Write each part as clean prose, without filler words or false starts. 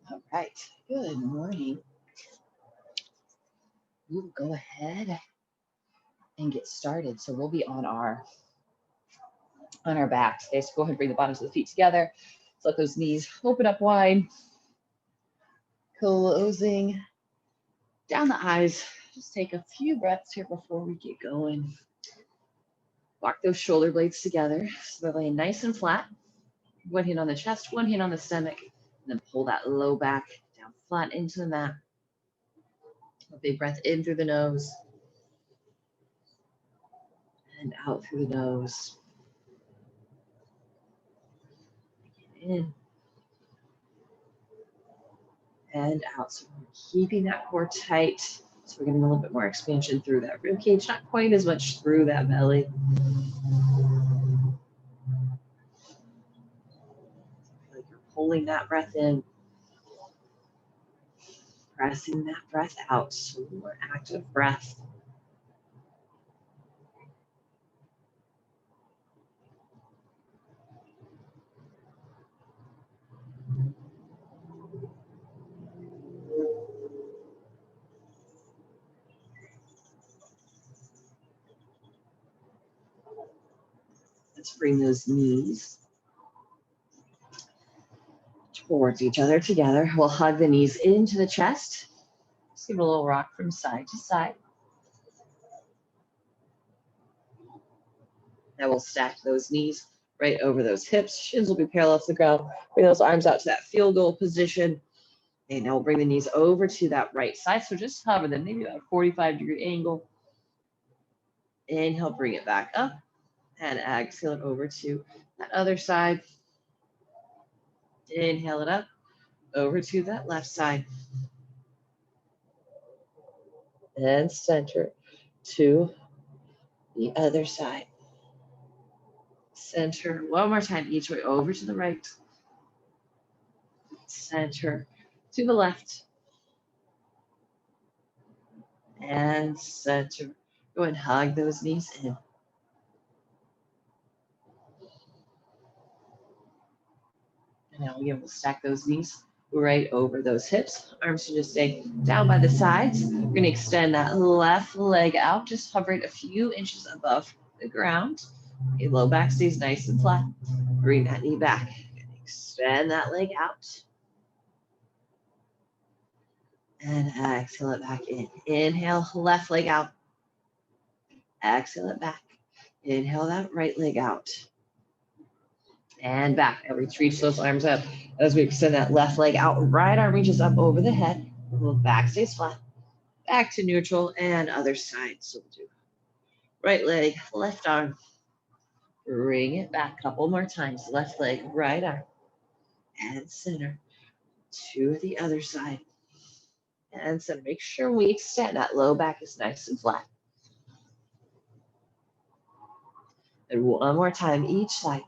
All right, good morning. We'll go ahead and get started. So we'll be on our backs. Okay, so go ahead and bring the bottoms of the feet together. So let those knees open up wide, closing down the eyes. Just take a few breaths here before we get going. Walk those shoulder blades together so they're laying nice and flat. One hand on the chest, one hand on the stomach, and then pull that low back down flat into the mat. A big breath in through the nose and out through the nose. In and out. So we're keeping that core tight. So we're getting a little bit more expansion through that rib cage, not quite as much through that belly. Feel like you're pulling that breath in, pressing that breath out. So more active breath. Let's bring those knees towards each other together. We'll hug the knees into the chest. Just give it a little rock from side to side. Now we'll stack those knees right over those hips. Shins will be parallel to the ground. Bring those arms out to that field goal position. And now we'll bring the knees over to that right side. So just hover them, maybe about a 45-degree angle. Inhale, bring it back up. And exhale it over to that other side. Inhale it up, over to that left side. And center to the other side. Center, one more time, each way over to the right. Center to the left. And center. Go and hug those knees in. And now again, we'll stack those knees right over those hips. Arms should just stay down by the sides. We're going to extend that left leg out, just hover it a few inches above the ground. Your low back stays nice and flat. Bring that knee back. Extend that leg out. And exhale it back in. Inhale, left leg out. Exhale it back. Inhale that right leg out. And back. And reach those arms up as we extend that left leg out. Right arm reaches up over the head. Back stays flat. Back to neutral and other side. So we'll do right leg, left arm. Bring it back a couple more times. Left leg, right arm. And center to the other side. And so make sure we extend that low back is nice and flat. And one more time each side.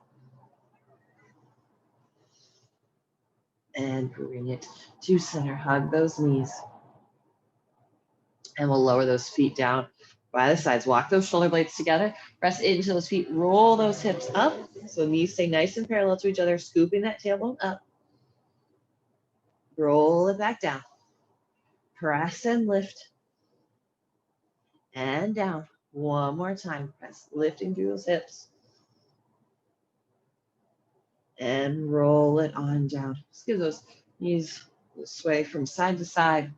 And bring it to center. Hug those knees. And we'll lower those feet down by the sides. Walk those shoulder blades together. Press into those feet. Roll those hips up. So knees stay nice and parallel to each other. Scooping that tailbone up. Roll it back down. Press and lift. And down. One more time. Press, lifting through those hips. And roll it on down. Just give those knees a sway from side to side.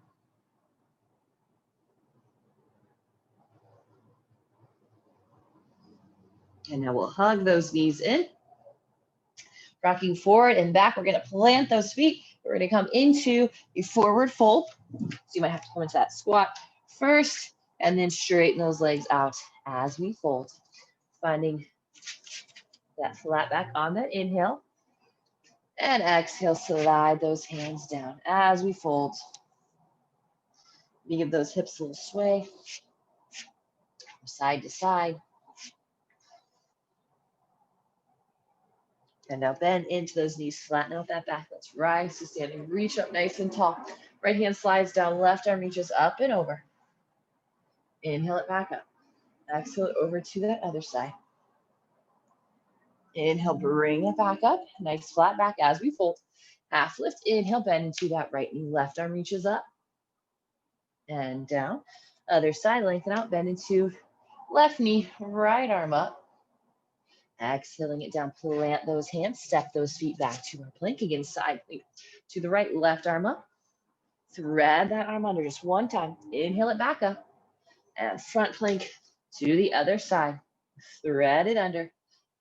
And now we'll hug those knees in. Rocking forward and back. We're going to plant those feet. We're going to come into a forward fold. So you might have to come into that squat first and then straighten those legs out as we fold. Finding that flat back on that inhale. And exhale, slide those hands down as we fold. You give those hips a little sway from side to side. And now bend into those knees, flatten out that back. Let's rise to standing, reach up nice and tall. Right hand slides down, left arm reaches up and over. Inhale it back up. Exhale it over to that other side. Inhale, bring it back up. Nice flat back as we fold. Half lift, inhale, bend into that right knee. Left arm reaches up and down. Other side, lengthen out, bend into left knee, right arm up. Exhaling it down, plant those hands, step those feet back to our plank. Again, side plank to the right, left arm up. Thread that arm under just one time. Inhale it back up. And front plank to the other side. Thread it under.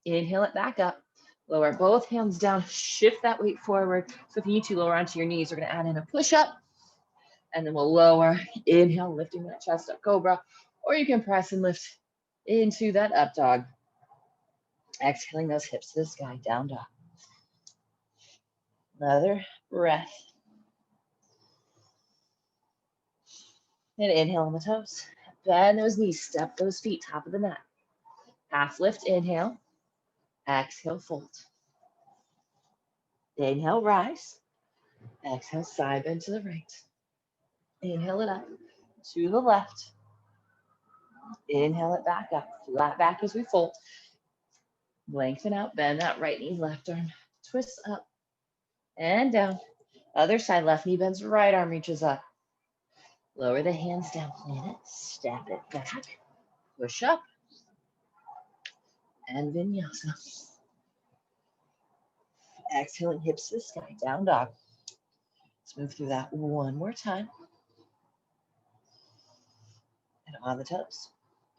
Inhale it back up. Lower both hands down. Shift that weight forward. So if you need to, lower onto your knees. We're going to add in a push-up. And then we'll lower. Inhale, lifting that chest up, cobra. Or you can press and lift into that up dog. Exhaling those hips to the sky, down dog. Another breath. And inhale on the toes. Bend those knees, step those feet, top of the mat. Half lift, inhale. Exhale, fold. Inhale, rise. Exhale, side bend to the right. Inhale it up to the left. Inhale it back up. Flat back as we fold. Lengthen out, bend that right knee, left arm. Twist up and down. Other side, left knee bends, right arm reaches up. Lower the hands down, plant it, step it back. Push up. And vinyasa. Exhaling hips to the sky, down dog. Let's move through that one more time. And on the toes.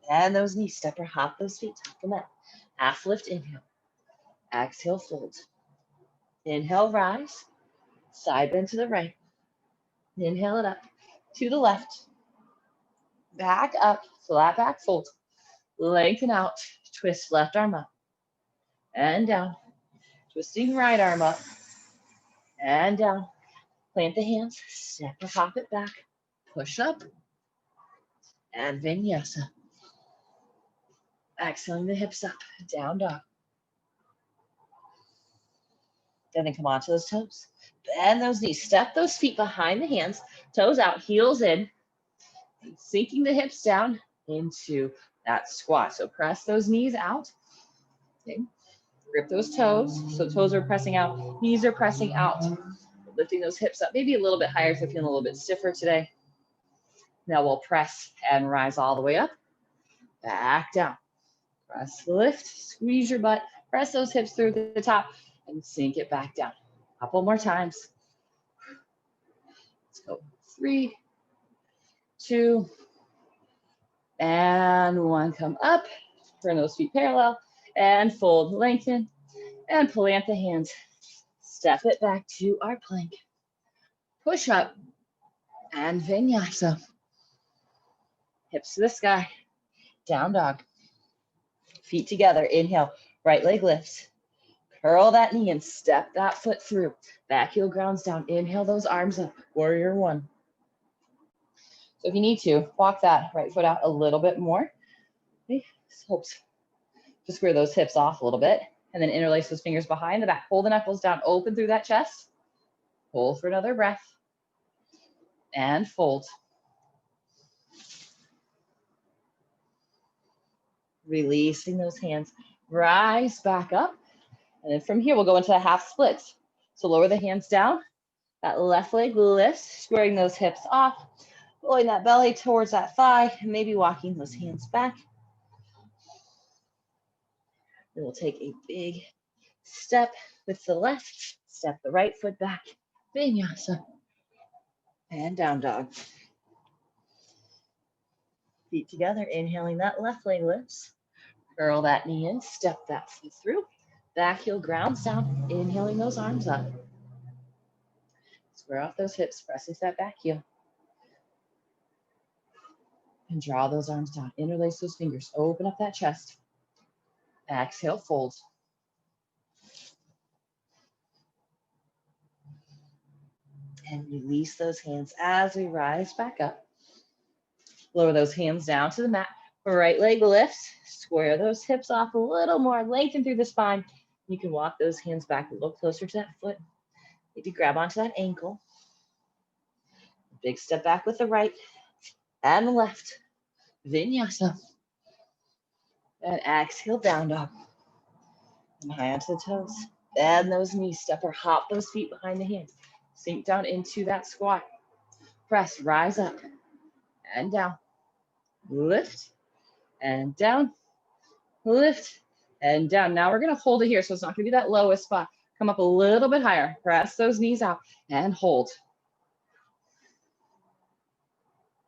And those knees, step or hop those feet, top the mat. Half lift, inhale. Exhale, fold. Inhale, rise. Side bend to the right. Inhale it up to the left. Back up, flat back, fold. Lengthen out, twist left arm up. And down. Twisting right arm up. And down. Plant the hands, step or hop it back. Push up. And vinyasa. Exhaling the hips up, down dog. Then come onto those toes. Bend those knees, step those feet behind the hands, toes out, heels in. Sinking the hips down into that squat. So press those knees out. Okay. Grip those toes. So toes are pressing out, knees are pressing out. Lifting those hips up, maybe a little bit higher if you're feeling a little bit stiffer today. Now we'll press and rise all the way up. Back down. Press, lift, squeeze your butt, press those hips through the top, and sink it back down. A couple more times. Let's go. 3, 2, and 1. Come up. Turn those feet parallel, and fold, lengthen, and plant the hands. Step it back to our plank. Push up, and vinyasa. Hips to the sky. Down dog. Feet together. Inhale. Right leg lifts. Curl that knee and step that foot through. Back heel grounds down. Inhale those arms up. Warrior 1. So if you need to, walk that right foot out a little bit more. Okay. This helps to square those hips off a little bit. And then interlace those fingers behind the back. Pull the knuckles down. Open through that chest. Hold for another breath. And fold. Releasing those hands. Rise back up. And then from here, we'll go into a half split. So lower the hands down. That left leg lifts, squaring those hips off. Pulling that belly towards that thigh. Maybe walking those hands back. Then we'll take a big step with the left. Step the right foot back. Vinyasa. And down dog. Feet together. Inhaling that left leg lifts. Curl that knee in. Step that foot through. Back heel grounds down. Inhaling those arms up. Square off those hips. Pressing that back heel. And draw those arms down. Interlace those fingers. Open up that chest. Exhale, fold. And release those hands as we rise back up. Lower those hands down to the mat. Right leg lifts. Square those hips off a little more. Lengthen through the spine. You can walk those hands back a little closer to that foot. Maybe grab onto that ankle. Big step back with the right and the left. Vinyasa. And exhale, down dog. And high onto the toes. Bend those knees, step or hop those feet behind the hands. Sink down into that squat. Press, rise up and down. Lift and down. Lift and down. Now we're going to hold it here, so it's not going to be that lowest spot. Come up a little bit higher. Press those knees out and hold.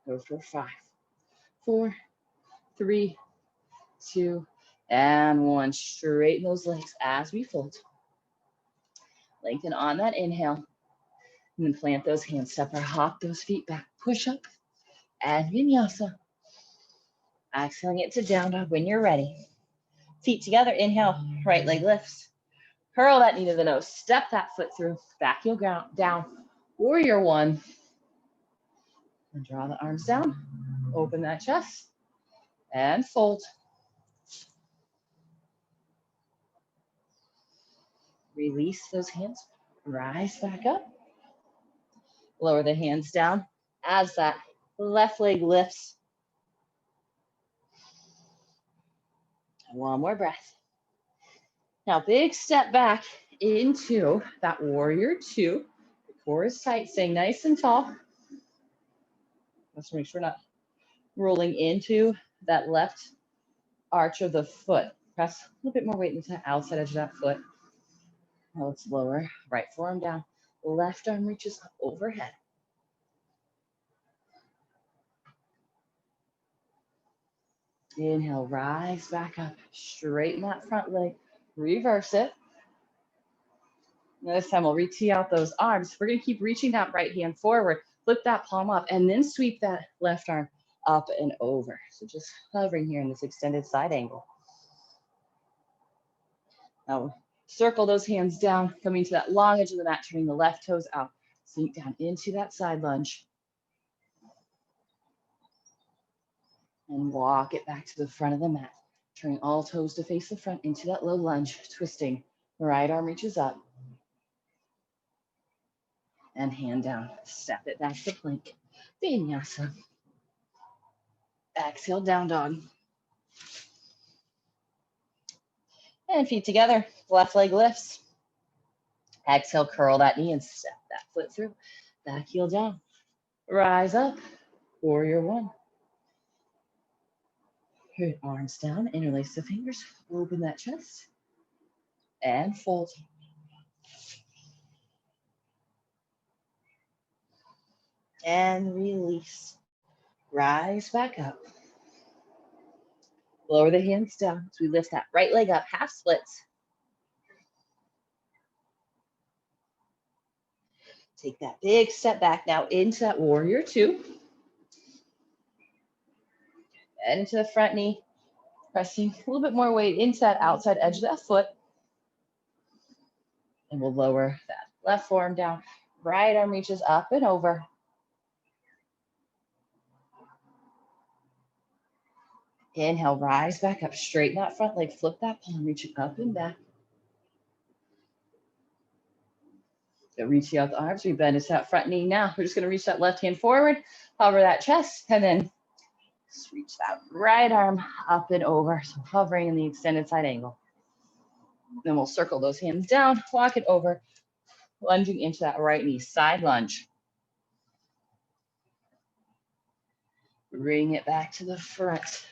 Go for 5, 4, 3, 2, and 1. Straighten those legs as we fold. Lengthen on that inhale. And then plant those hands, step or hop those feet back. Push up and vinyasa. Exhaling it to down dog when you're ready. Feet together, inhale, right leg lifts. Curl that knee to the nose, step that foot through, back heel down. Warrior 1. And draw the arms down, open that chest, and fold. Release those hands, rise back up. Lower the hands down as that left leg lifts. One more breath. Now, big step back into that warrior 2. The core is tight, staying nice and tall. Let's make sure we're not rolling into that left arch of the foot. Press a little bit more weight into the outside edge of that foot. Now let's lower, right forearm down. Left arm reaches up overhead. Inhale, rise back up. Straighten that front leg. Reverse it. Now this time we'll re-tee out those arms. We're going to keep reaching that right hand forward. Flip that palm up and then sweep that left arm up and over. So just hovering here in this extended side angle. Now circle those hands down, coming to that long edge of the mat, turning the left toes out. Sink down into that side lunge. And walk it back to the front of the mat. Turning all toes to face the front into that low lunge, twisting. Right arm reaches up. And hand down. Step it back to plank. Vinyasa. Exhale, down dog. And feet together. Left leg lifts. Exhale, curl that knee and step that foot through. Back heel down. Rise up. Warrior 1. Good. Arms down. Interlace the fingers. Open that chest. And fold. And release. Rise back up. Lower the hands down as we lift that right leg up, half splits. Take that big step back now into that warrior 2. And into the front knee, pressing a little bit more weight into that outside edge of that foot. And we'll lower that left forearm down. Right arm reaches up and over. Inhale, rise back up, straighten that front leg, flip that palm, reaching up and back. Reaching out the arms, we bend into that front knee now. We're just gonna reach that left hand forward, hover that chest, and then just reach that right arm up and over. So hovering in the extended side angle. Then we'll circle those hands down, walk it over, lunging into that right knee, side lunge. Bring it back to the front.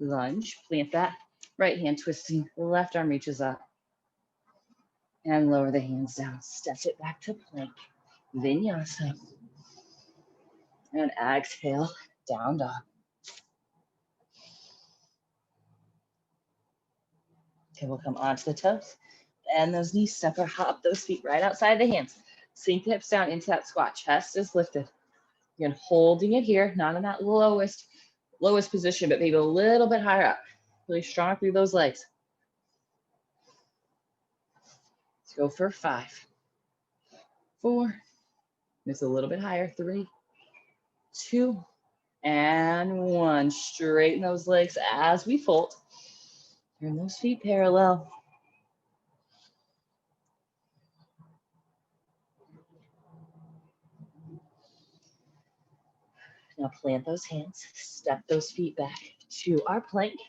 Lunge, plant that right hand twisting, left arm reaches up. And lower the hands down, step it back to plank. Vinyasa. And exhale, down dog. Okay, we'll come onto the toes. Bend those knees, step or hop those feet right outside the hands. Sink the hips down into that squat. Chest is lifted. Again, holding it here, not in that lowest position, but maybe a little bit higher up. Really strong through those legs. Let's go for 5, 4, just a little bit higher, 3, 2, and 1. Straighten those legs as we fold. Turn those feet parallel. Now plant those hands, step those feet back to our plank,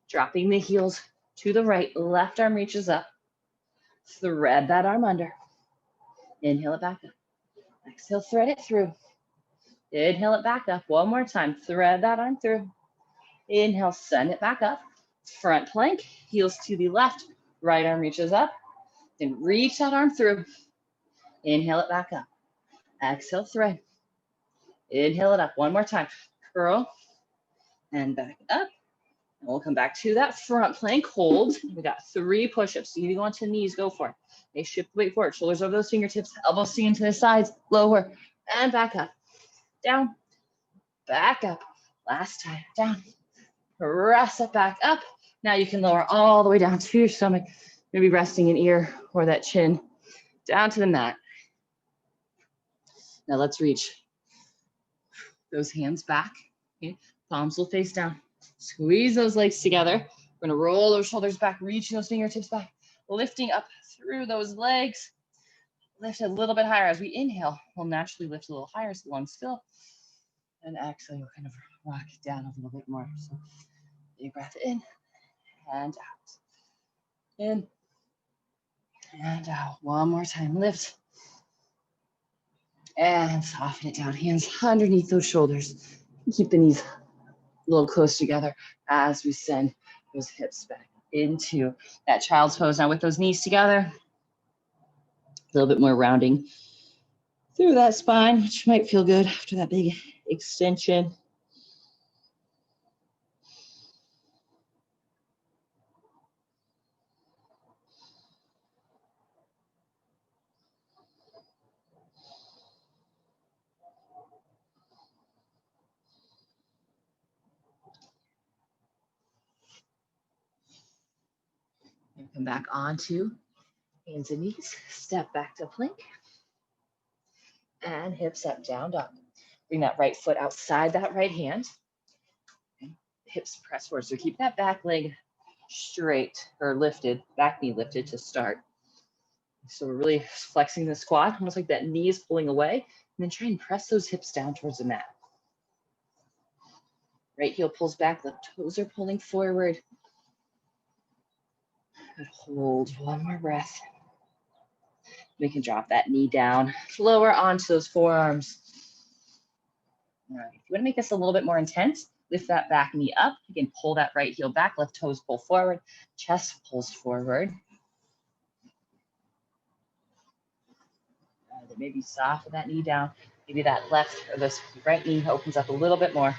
dropping the heels to the right, left arm reaches up. Thread that arm under. Inhale it back up. Exhale, thread it through. Inhale it back up. One more time. Thread that arm through. Inhale, send it back up. Front plank, heels to the left. Right arm reaches up. Then reach that arm through. Inhale it back up. Exhale, thread. Inhale it up. One more time. Curl and back up. And we'll come back to that front plank. Hold. We got 3 push-ups. So you go onto knees, go for it. Okay, shift the weight forward. Shoulders over those fingertips. Elbows sticking to the sides. Lower and back up. Down. Back up. Last time. Down. Press it back up. Now you can lower all the way down to your stomach. Maybe resting an ear or that chin down to the mat. Now let's reach those hands back. Okay. Palms will face down. Squeeze those legs together. We're gonna roll those shoulders back, reaching those fingertips back, lifting up through those legs. Lift a little bit higher as we inhale. We'll naturally lift a little higher so the lungs fill. And exhale, you'll kind of rock it down a little bit more. So big breath in and out. In and out. One more time. Lift. And soften it down. Hands underneath those shoulders. Keep the knees a little close together as we send those hips back into that child's pose. Now with those knees together, a little bit more rounding through that spine, which might feel good after that big extension. And come back onto hands and knees, step back to plank, and hips up, down dog. Bring that right foot outside that right hand. Okay. Hips press forward, so keep that back leg straight or lifted, back knee lifted to start. So we're really flexing the squat, almost like that knee is pulling away, and then try and press those hips down towards the mat. Right heel pulls back, left toes are pulling forward. And hold one more breath. We can drop that knee down, lower onto those forearms. All right, if you want to make this a little bit more intense, lift that back knee up. You can pull that right heel back, left toes pull forward, chest pulls forward. Then maybe soften that knee down. Maybe that left or this right knee opens up a little bit more.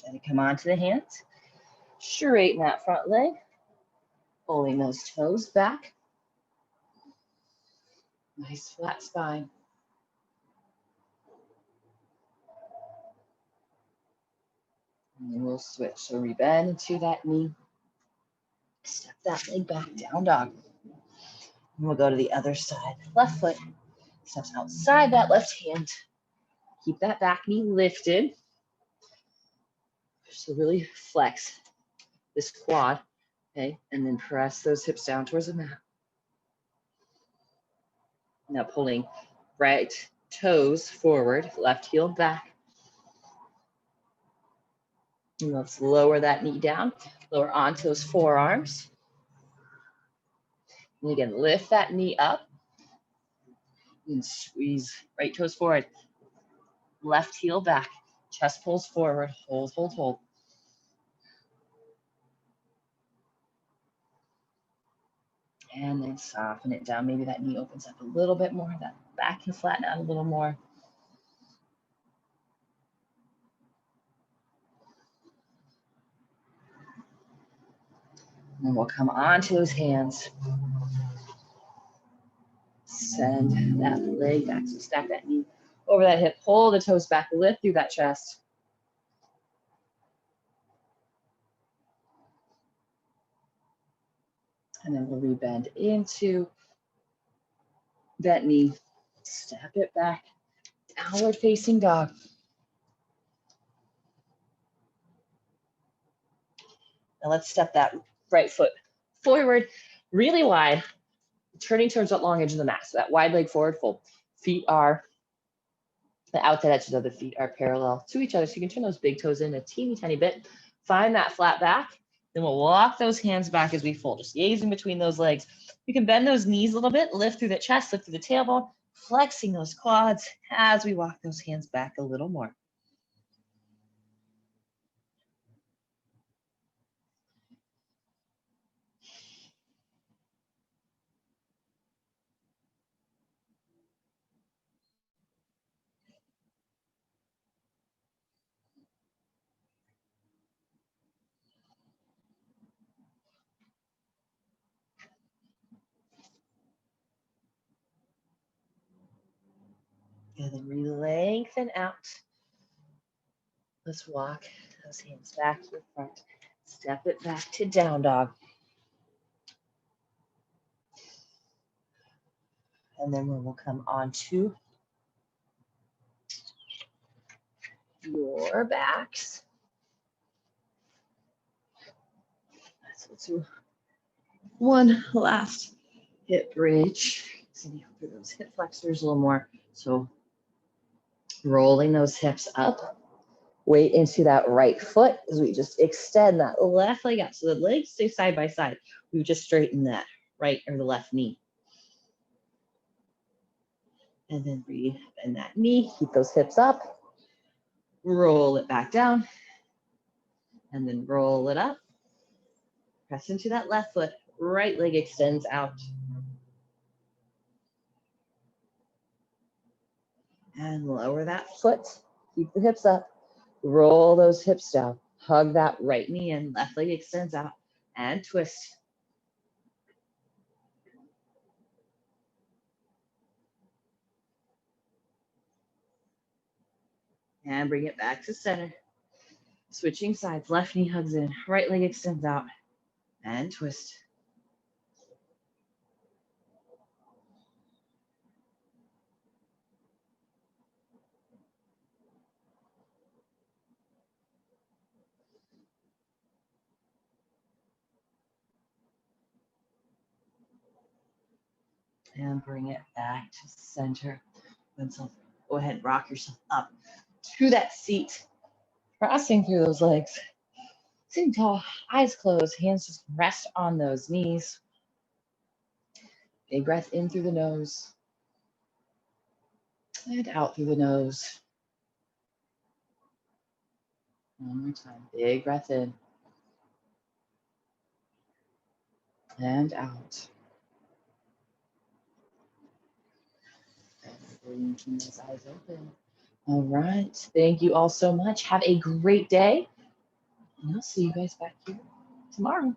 And come onto the hands. Straighten that front leg. Pulling those toes back. Nice flat spine. And then we'll switch. So we bend into that knee. Step that leg back, down dog. And we'll go to the other side. Left foot steps outside that left hand. Keep that back knee lifted. So really flex this quad, okay? And then press those hips down towards the mat. Now pulling right toes forward, left heel back. And let's lower that knee down, lower onto those forearms. And again, lift that knee up and squeeze right toes forward, left heel back, chest pulls forward, hold, hold, hold. And then soften it down. Maybe that knee opens up a little bit more, that back can flatten out a little more. And we'll come onto those hands. Send that leg back. So stack that knee over that hip. Pull the toes back. Lift through that chest. And then we'll rebend into that knee. Step it back. Downward facing dog. Now let's step that right foot forward, really wide, turning towards that long edge of the mat. So that wide leg forward fold. Feet are, the outside edges of the feet are parallel to each other. So you can turn those big toes in a teeny tiny bit. Find that flat back. Then we'll walk those hands back as we fold, just gazing between those legs. You can bend those knees a little bit, lift through the chest, lift through the tailbone, flexing those quads as we walk those hands back a little more. And then we lengthen out. Let's walk those hands back to the front. Step it back to down dog. And then we'll come on to your backs. Let's do one last hip bridge. Sitting up through those hip flexors a little more. So rolling those hips up. Weight into that right foot as we just extend that left leg out. So the legs stay side by side. We've just straightened that right or the left knee. And then breathe, bend that knee, keep those hips up. Roll it back down. And then roll it up. Press into that left foot. Right leg extends out. And lower that foot. Keep the hips up. Roll those hips down. Hug that right knee in. Left leg extends out. And twist. And bring it back to center. Switching sides. Left knee hugs in. Right leg extends out. And twist. And bring it back to center. Go ahead, rock yourself up to that seat. Crossing through those legs. Sitting tall, eyes closed, hands just rest on those knees. Big breath in through the nose. And out through the nose. One more time. Big breath in. And out. And keep those eyes open. All right. Thank you all so much. Have a great day. And I'll see you guys back here tomorrow.